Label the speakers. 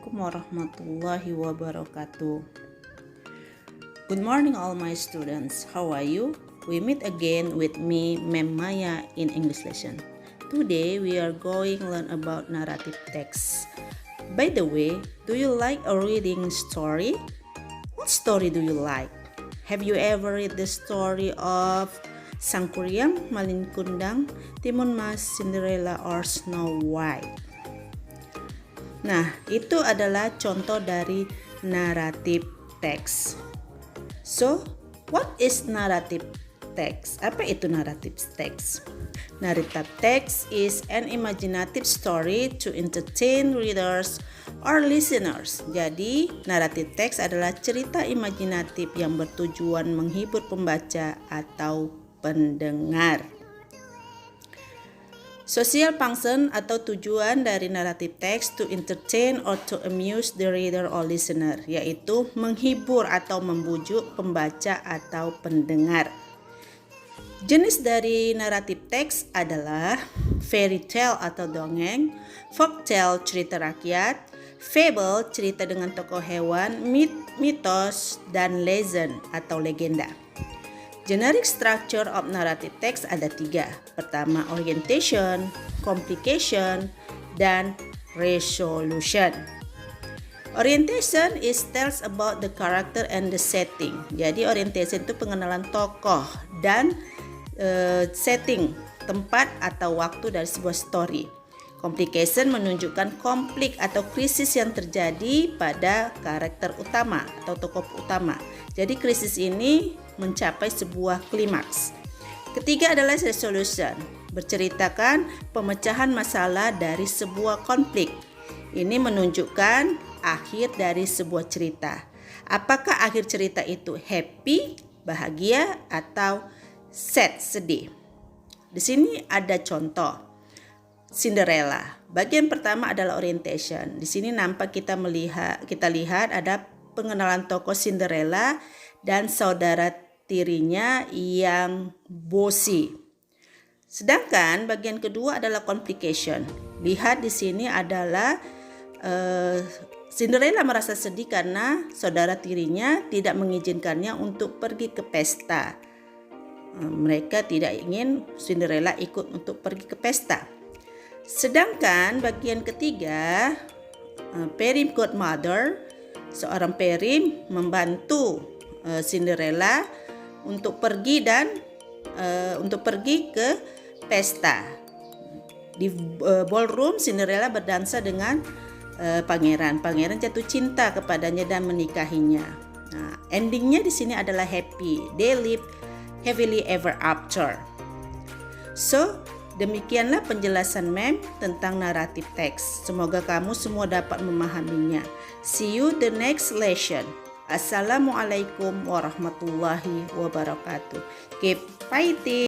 Speaker 1: Assalamualaikum warahmatullahi wabarakatuh. Good morning all my students. How are you? We meet again with me, Ma'am Maya, in English lesson. Today we are going to learn about narrative text. By the way, do you like a reading story? What story do you like? Have you ever read the story of Sangkuriang, Malin Kundang, Timun Mas, Cinderella, or Snow White? Nah, itu adalah contoh dari narrative text. So, what is narrative text? Apa itu narrative text? Narrative text is an imaginative story to entertain readers or listeners. Jadi, narrative text adalah cerita imajinatif yang bertujuan menghibur pembaca atau pendengar. Social function atau tujuan dari narrative text to entertain or to amuse the reader or listener, yaitu menghibur atau membujuk pembaca atau pendengar. Jenis dari narrative text adalah fairy tale atau dongeng, folk tale cerita rakyat, fable cerita dengan tokoh hewan, mitos, dan legend atau legenda. Generic structure of narrative text ada 3. Pertama, orientation, complication, dan resolution. Orientation is tells about the character and the setting. Jadi orientation itu pengenalan tokoh dan setting, tempat atau waktu dari sebuah story. Complication menunjukkan konflik atau krisis yang terjadi pada karakter utama atau tokoh utama. Jadi krisis ini mencapai sebuah klimaks. Ketiga adalah resolution, berceritakan pemecahan masalah dari sebuah konflik. Ini menunjukkan akhir dari sebuah cerita. Apakah akhir cerita itu happy, bahagia, atau sad, sedih? Di sini ada contoh. Cinderella. Bagian pertama adalah orientation. Di sini nampak kita lihat ada pengenalan tokoh Cinderella dan saudara tirinya yang bosi. Sedangkan bagian kedua adalah complication. Lihat di sini adalah Cinderella merasa sedih karena saudara tirinya tidak mengizinkannya untuk pergi ke pesta. Mereka tidak ingin Cinderella ikut untuk pergi ke pesta. Sedangkan bagian ketiga, Peri Godmother, seorang peri membantu Cinderella untuk pergi ke pesta. Di ballroom, Cinderella berdansa dengan pangeran. Pangeran jatuh cinta kepadanya dan menikahinya. Nah, endingnya di sini adalah happy. They live happily ever after. So, demikianlah penjelasan Ma'am tentang narrative text. Semoga kamu semua dapat memahaminya. See you the next lesson. Assalamualaikum warahmatullahi wabarakatuh. Keep fighting.